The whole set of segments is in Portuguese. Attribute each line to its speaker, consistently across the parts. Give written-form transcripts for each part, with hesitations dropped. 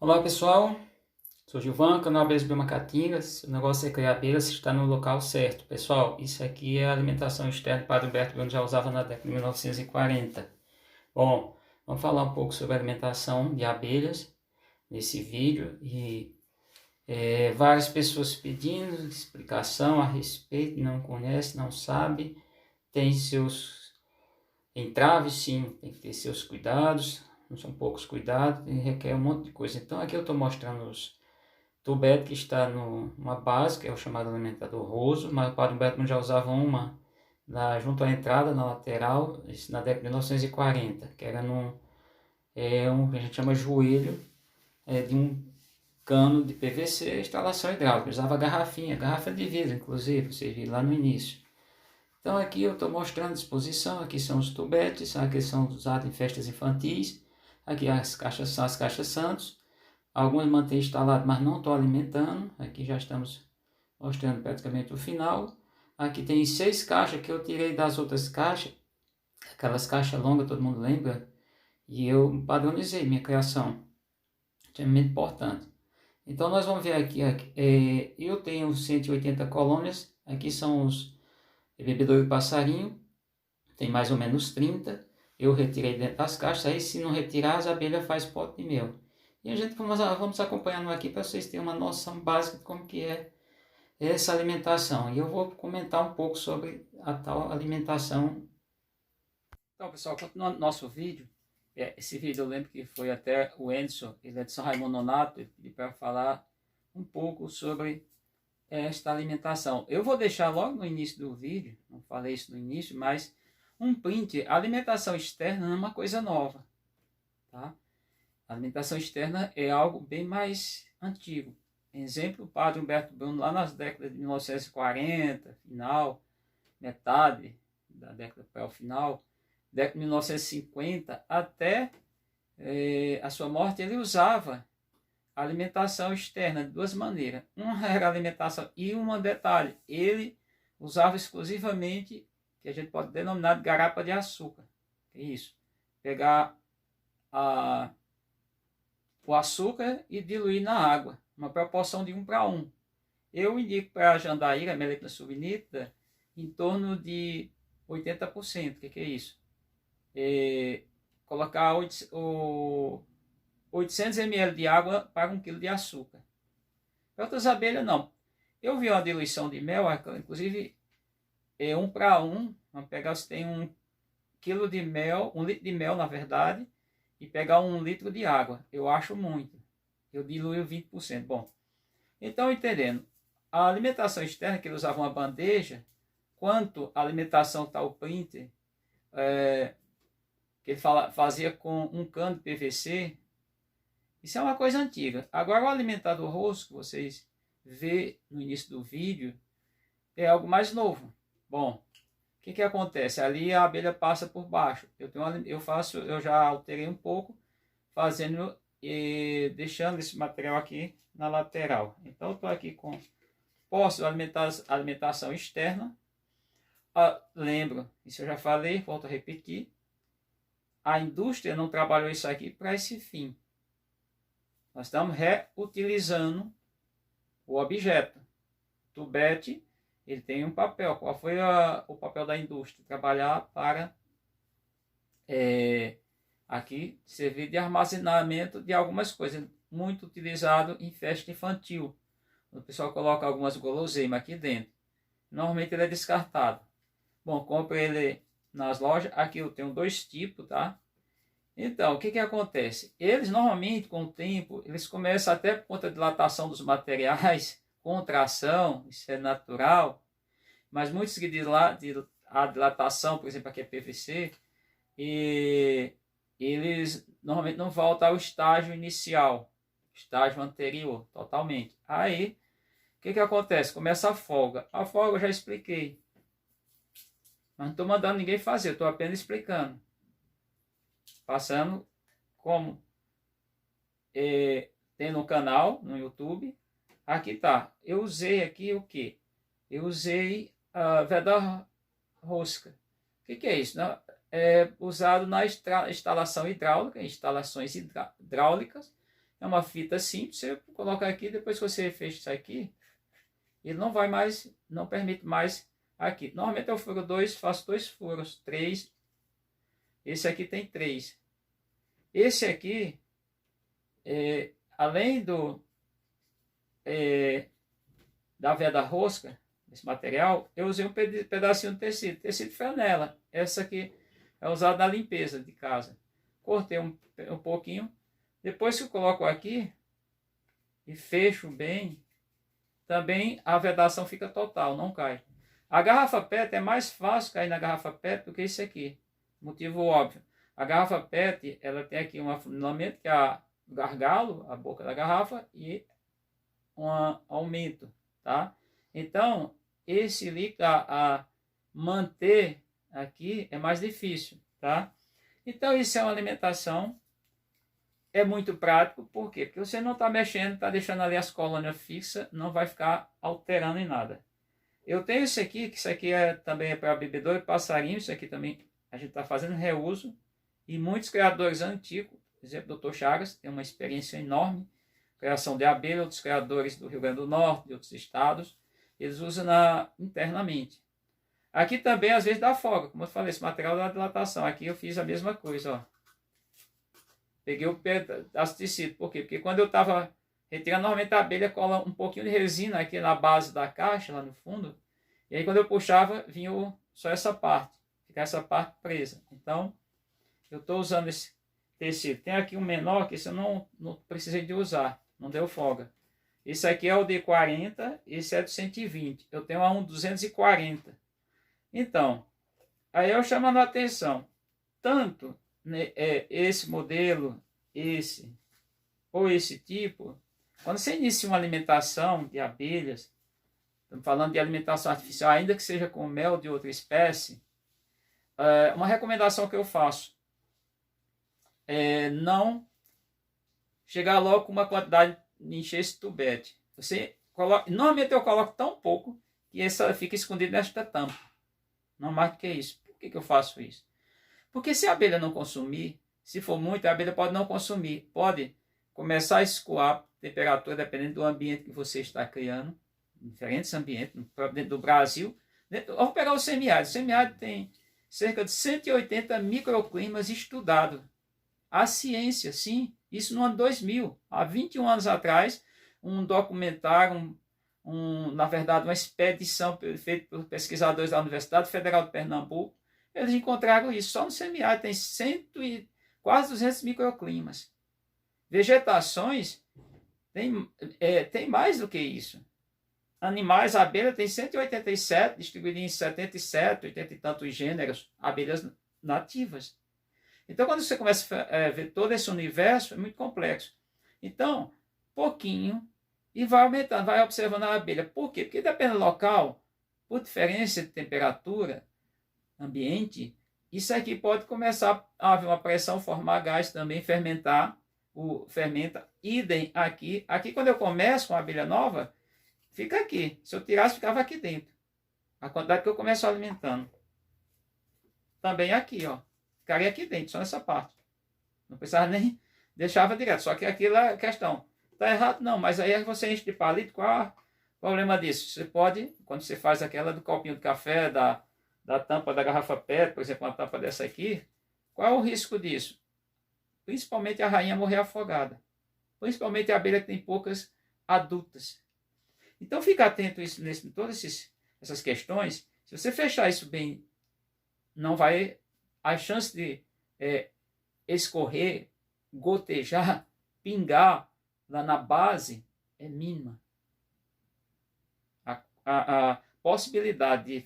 Speaker 1: Olá pessoal, sou Gilvan, canal Abelhas Biomacatingas. O negócio é criar abelhas, está no local certo. Pessoal, isso aqui é a alimentação externa que o Padre Humberto Bueno já usava na década de 1940. Bom, vamos falar um pouco sobre a alimentação de abelhas nesse vídeo. Várias pessoas pedindo explicação a respeito, não conhece, não sabe, tem seus entraves, sim, tem que ter seus cuidados. Não são poucos cuidados e requer um monte de coisa. Então aqui eu estou mostrando os tubeto que está numa base, que é o chamado alimentador roso, mas o Padre Humberto já usava uma junto à entrada, na lateral, isso na década de 1940, que era um que a gente chama joelho de um cano de PVC, instalação hidráulica. Usava garrafinha, garrafa de vidro, inclusive, você viu lá no início. Então aqui eu estou mostrando a disposição, aqui são os tubetes, aqui são usados em festas infantis, aqui as caixas são as caixas Santos. Algumas mantêm instalado, mas não estou alimentando. Aqui já estamos mostrando praticamente o final. Aqui tem 6 caixas que eu tirei das outras caixas. Aquelas caixas longas, todo mundo lembra. E eu padronizei minha criação. Extremamente importante. Então nós vamos ver aqui. Eu tenho 180 colônias. Aqui são os bebedouros de passarinho. Tem mais ou menos 30. Eu retirei dentro das caixas. Aí se não retirar, as abelhas fazem pote de mel. E a gente vamos acompanhando aqui para vocês terem uma noção básica de como que é essa alimentação. E eu vou comentar um pouco sobre a tal alimentação. Então, pessoal, continuando nosso vídeo, esse vídeo eu lembro que foi até o Edson, ele é de São Raimundo Nonato, ele pediu para falar um pouco sobre esta alimentação. Eu vou deixar logo no início do vídeo, não falei isso no início, mas um print. A alimentação externa não é uma coisa nova, tá? A alimentação externa é algo bem mais antigo. Exemplo, o Padre Humberto Bueno, lá nas décadas de 1940, final, metade da década para o final, década de 1950, até a sua morte, ele usava a alimentação externa de duas maneiras. Uma era a alimentação, e um detalhe, ele usava exclusivamente, que a gente pode denominar de garapa de açúcar. Que é isso? Pegar o açúcar e diluir na água, uma proporção de 1 para 1. Eu indico para a Jandaíra, Meleagris subnítida, em torno de 80%. O que é isso? Colocar 800 ml de água para 1 kg de açúcar. Para outras abelhas, não. Eu vi uma diluição de mel, inclusive 1 para 1. Vamos pegar, se tem 1 kg de mel, 1 litro de mel, na verdade, e pegar 1 litro de água. Eu acho muito. Eu diluo 20%. Bom, então entendendo, a alimentação externa, que ele usava uma bandeja, quanto a alimentação tal printer, que ele fazia com um cano de PVC, isso é uma coisa antiga. Agora o alimentador rosto, que vocês vê no início do vídeo, é algo mais novo. Bom, o que acontece? Ali a abelha passa por baixo. Eu já alterei um pouco, fazendo e deixando esse material aqui na lateral. Então eu estou aqui com posto alimentação externa. Lembro, isso eu já falei, volto a repetir. A indústria não trabalhou isso aqui para esse fim. Nós estamos reutilizando o objeto. O tubete, ele tem um papel. Qual foi o papel da indústria? Trabalhar para aqui servir de armazenamento de algumas coisas, muito utilizado em festa infantil. O pessoal coloca algumas guloseimas aqui dentro. Normalmente ele é descartado. Bom, compre ele nas lojas. Aqui eu tenho 2 tipos, tá? Então, o que acontece? Eles normalmente, com o tempo, eles começam até por conta da dilatação dos materiais, contração, isso é natural, mas muitos que a dilatação, por exemplo, aqui é PVC, e eles normalmente não voltam ao estágio inicial, estágio anterior, totalmente. Aí, o que acontece? Começa a folga. A folga eu já expliquei. Mas não estou mandando ninguém fazer, eu estou apenas explicando. Passando como tem no canal, no YouTube. Aqui tá. Eu usei aqui o que? Eu usei a veda rosca. O que é isso? É usado na instalação hidráulica, instalações hidráulicas. É uma fita simples, você coloca aqui, depois que você fecha isso aqui, ele não vai mais, não permite mais aqui. Normalmente eu furo 2, faço 2 furos, 3. Esse aqui tem 3. Esse aqui, além da veda rosca, esse material, eu usei um pedacinho de tecido flanela. Essa aqui é usada na limpeza de casa. Cortei um pouquinho. Depois que eu coloco aqui e fecho bem, também a vedação fica total, não cai. A garrafa PET é mais fácil cair na garrafa PET do que esse aqui. Motivo óbvio. A garrafa PET, ela tem aqui um afunilamento, que é o gargalo, a boca da garrafa, e um aumento, tá? Então, esse líquido a manter aqui é mais difícil, tá? Então, isso é uma alimentação, é muito prático, por quê? Porque você não está mexendo, está deixando ali as colônias fixas, não vai ficar alterando em nada. Eu tenho esse aqui, que isso aqui também é para bebedouro e passarinho, isso aqui também a gente está fazendo reuso, e muitos criadores antigos, por exemplo, o Dr. Chagas, tem uma experiência enorme, criação de abelha, outros criadores do Rio Grande do Norte, de outros estados, eles usam internamente. Aqui também, às vezes, dá folga, como eu falei, esse material da dilatação. Aqui eu fiz a mesma coisa, ó. Peguei o pedaço de tecido. Por quê? Porque quando eu estava retirando, normalmente a abelha cola um pouquinho de resina aqui na base da caixa, lá no fundo. E aí quando eu puxava, vinha só essa parte. Fica essa parte presa. Então, eu estou usando esse tecido. Tem aqui um menor que esse eu não precisei de usar. Não deu folga. Esse aqui é o de 40, esse é de 120. Eu tenho um 240. Então, aí eu chamando a atenção. Tanto esse modelo, esse ou esse tipo, quando você inicia uma alimentação de abelhas, estamos falando de alimentação artificial, ainda que seja com mel de outra espécie, uma recomendação que eu faço é não chegar logo com uma quantidade de encher esse tubete. Você coloca, normalmente eu coloco tão pouco que essa fica escondida nesta tampa. Não mais do que isso. Por que eu faço isso? Porque se a abelha não consumir, se for muito, a abelha pode não consumir. Pode começar a escoar a temperatura, dependendo do ambiente que você está criando. Diferentes ambientes, dentro do Brasil. Vamos pegar o semiárido. O semiárido tem cerca de 180 microclimas estudados. A ciência, sim. Isso no ano 2000. Há 21 anos atrás, um documentário, na verdade, uma expedição feita por pesquisadores da Universidade Federal de Pernambuco, eles encontraram isso. Só no semiárido tem quase 200 microclimas. Vegetações tem mais do que isso. Animais, a abelha tem 187, distribuída em 77, 80 e tantos gêneros, abelhas nativas. Então, quando você começa a ver todo esse universo, é muito complexo. Então, pouquinho, e vai aumentando, vai observando a abelha. Por quê? Porque depende do local, por diferença de temperatura, ambiente, isso aqui pode começar a haver uma pressão, formar gás também, fermentar, fermenta, idem aqui. Aqui, quando eu começo com uma abelha nova, fica aqui. Se eu tirasse, ficava aqui dentro. A quantidade que eu começo alimentando. Também aqui, ó. Ficaria aqui dentro, só nessa parte. Não precisava nem... Deixava direto. Só que aquilo é questão. Está errado? Não. Mas aí você enche de palito. Qual o problema disso? Você pode, quando você faz aquela do copinho de café, da tampa da garrafa PET, por exemplo, uma tampa dessa aqui, qual é o risco disso? Principalmente a rainha morrer afogada. Principalmente a abelha que tem poucas adultas. Então, fica atento em todas essas questões. Se você fechar isso bem, não vai... A chance de escorrer, gotejar, pingar lá na base é mínima. A possibilidade de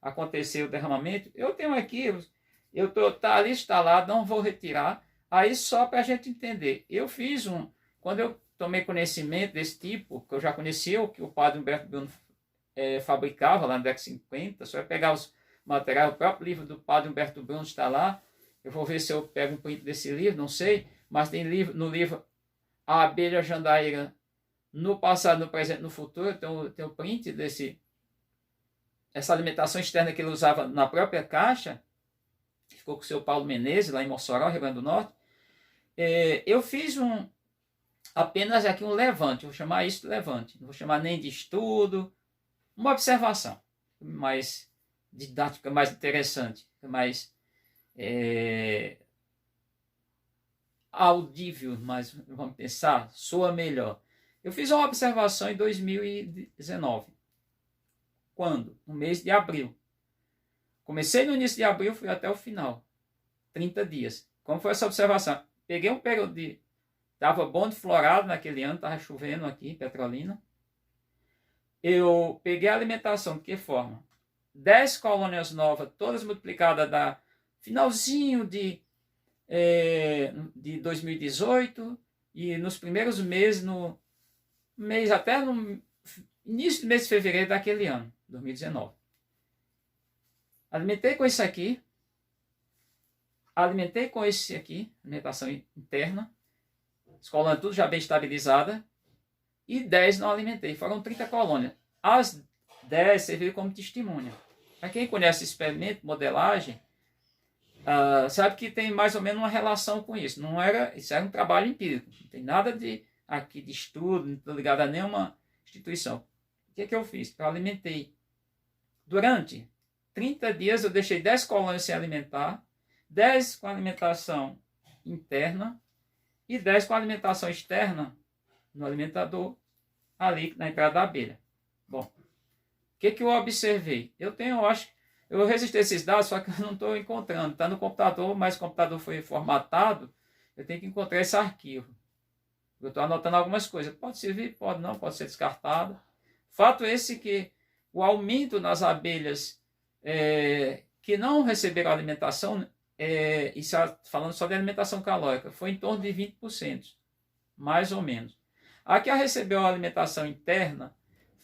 Speaker 1: acontecer o derramamento, eu tenho aqui, tá ali instalado, não vou retirar. Aí só para a gente entender. Eu fiz quando eu tomei conhecimento desse tipo, que eu já conhecia o que o padre Humberto Bruno fabricava lá no década de 50, só é pegar os materiais, o próprio livro do padre Humberto Bruno está lá. Eu vou ver se eu pego um print desse livro, não sei, mas tem no livro A Abelha Jandaíra no passado, no presente, no futuro. Tem o print essa alimentação externa que ele usava na própria caixa, que ficou com o seu Paulo Menezes, lá em Mossoró, Rio Grande do Norte. Eu fiz apenas aqui um levante, eu vou chamar isso de levante, não vou chamar nem de estudo, uma observação mais didática, mais interessante, mais audível, mas vamos pensar, soa melhor. Eu fiz uma observação em 2019. Quando? No mês de abril. Comecei no início de abril, fui até o final. 30 dias. Como foi essa observação? Peguei um período de... Estava bom de florado naquele ano, estava chovendo aqui em Petrolina. Eu peguei a alimentação, de que forma? 10 colônias novas, todas multiplicadas da finalzinho de 2018 e nos primeiros meses, até no início do mês de fevereiro daquele ano, 2019. Alimentei com isso aqui, alimentei com esse aqui, alimentação interna, as colônias tudo já bem estabilizada, e 10 não alimentei, foram 30 colônias. As 10 serviram como testemunha. Para quem conhece experimento, modelagem, sabe que tem mais ou menos uma relação com isso. Isso era um trabalho empírico, não tem nada de estudo, não estou ligado a nenhuma instituição. O que eu fiz? Eu alimentei. Durante 30 dias eu deixei 10 colônias sem alimentar, 10 com alimentação interna e 10 com alimentação externa no alimentador, ali na entrada da abelha. Bom, o que eu observei? Eu registrei esses dados, só que eu não estou encontrando. Está no computador, mas o computador foi formatado, eu tenho que encontrar esse arquivo. Eu estou anotando algumas coisas. Pode servir, pode não, pode ser descartado. Fato esse que o aumento nas abelhas que não receberam alimentação, isso falando só de alimentação calórica, foi em torno de 20%, mais ou menos. A que recebeu a alimentação interna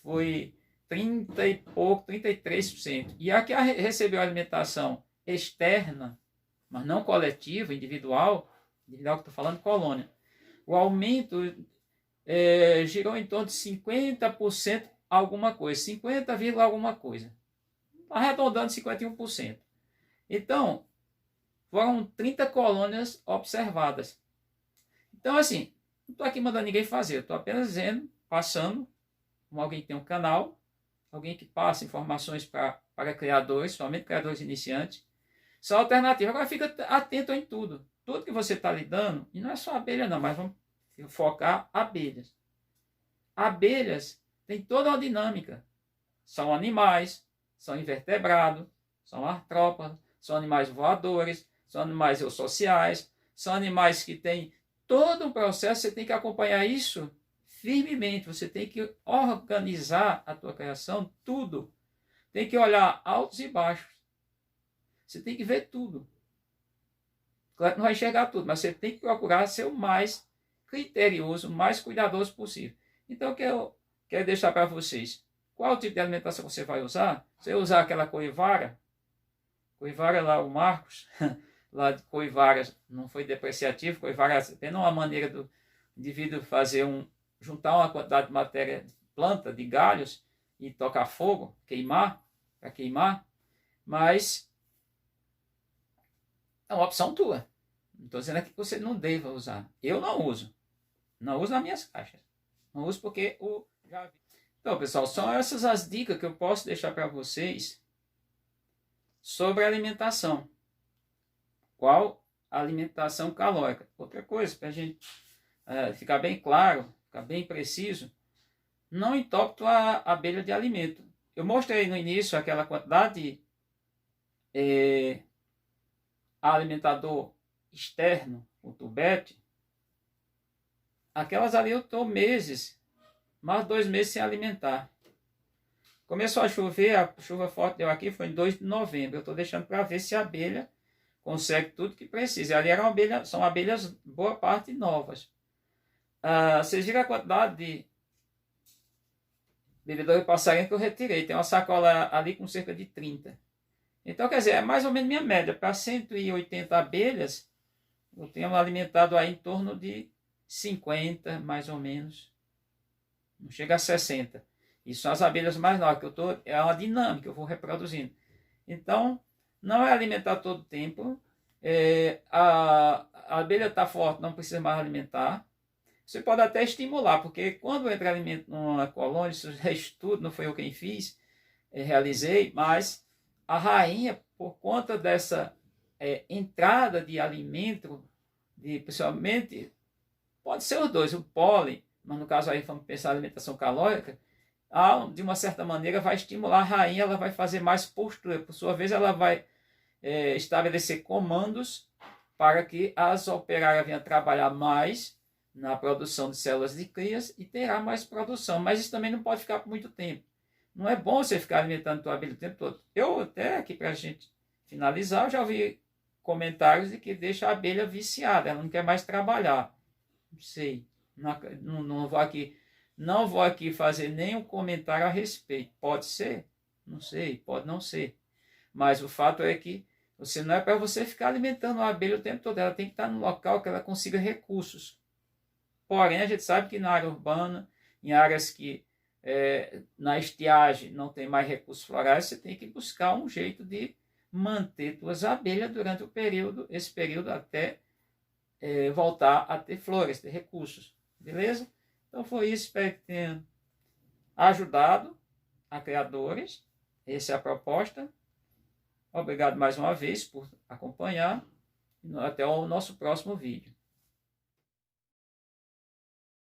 Speaker 1: foi 30 e pouco, 33%. E a que recebeu a alimentação externa, mas não coletiva, individual que eu estou falando, colônia, o aumento girou em torno de 50% alguma coisa, 50, alguma coisa. Arredondando 51%. Então, foram 30 colônias observadas. Então, assim, não estou aqui mandando ninguém fazer, eu estou apenas dizendo, passando, como alguém que tem um canal, alguém que passa informações para criadores, somente criadores iniciantes, são alternativas. Agora fica atento em tudo. Tudo que você está lidando, e não é só abelha não, mas vamos focar abelhas. Abelhas têm toda uma dinâmica. São animais, são invertebrados, são artrópodes, são animais voadores, são animais eusociais, são animais que têm todo um processo, você tem que acompanhar isso firmemente, você tem que organizar a tua criação, tudo. Tem que olhar altos e baixos. Você tem que ver tudo. Claro que não vai enxergar tudo, mas você tem que procurar ser o mais criterioso, o mais cuidadoso possível. Então, o que eu quero deixar para vocês? Qual tipo de alimentação você vai usar? Você vai usar aquela coivara lá, o Marcos, lá de coivaras, não foi depreciativo, coivara é apenas uma maneira do indivíduo juntar uma quantidade de matéria de planta, de galhos, e tocar fogo, para queimar, mas é uma opção tua. Não estou dizendo aqui que você não deva usar. Eu não uso. Não uso nas minhas caixas. Não uso porque já vi. Então, pessoal, são essas as dicas que eu posso deixar para vocês sobre alimentação. Qual a alimentação calórica? Outra coisa, para a gente ficar bem claro, ficar bem preciso, não entope a abelha de alimento. Eu mostrei no início aquela quantidade de alimentador externo, o tubete. Aquelas ali eu estou meses, mais 2 meses sem alimentar. Começou a chover, a chuva forte deu aqui, foi em 2 de novembro. Eu estou deixando para ver se a abelha consegue tudo que precisa. Ali são abelhas, boa parte, novas. Vocês viram a quantidade de bebedor de passarinho que eu retirei. Tem uma sacola ali com cerca de 30. Então, quer dizer, é mais ou menos minha média. Para 180 abelhas, eu tenho alimentado aí em torno de 50, mais ou menos. Não chega a 60. Isso são as abelhas mais novas, é uma dinâmica, eu vou reproduzindo. Então, não é alimentar todo o tempo. A abelha está forte, não precisa mais alimentar.
Speaker 2: Você pode até estimular, porque quando entra alimento numa colônia, isso já é estudo, não foi eu quem fiz, realizei, mas a rainha, por conta dessa entrada de alimento, principalmente, pode ser os dois, o pólen, mas no caso aí vamos pensar em alimentação calórica, de uma certa maneira vai estimular a rainha, ela vai fazer mais postura, por sua vez ela vai estabelecer comandos para que as operárias venham trabalhar mais na produção de células de crias e terá mais produção. Mas isso também não pode ficar por muito tempo. Não é bom você ficar alimentando tua abelha o tempo todo. Eu até, aqui para a gente finalizar, eu já ouvi comentários de que deixa a abelha viciada, ela não quer mais trabalhar. Não sei, não vou aqui, não vou aqui fazer nenhum comentário a respeito. Pode ser? Não sei, pode não ser. Mas o fato é que você não é para você ficar alimentando a abelha o tempo todo, ela tem que estar no local que ela consiga recursos. Porém, a gente sabe que na área urbana, em áreas que na estiagem não tem mais recursos florais, você tem que buscar um jeito de manter suas abelhas durante esse período até voltar a ter flores, ter recursos. Beleza? Então foi isso, espero que tenha ajudado a criadores. Essa é a proposta. Obrigado mais uma vez por acompanhar. Até o nosso próximo vídeo.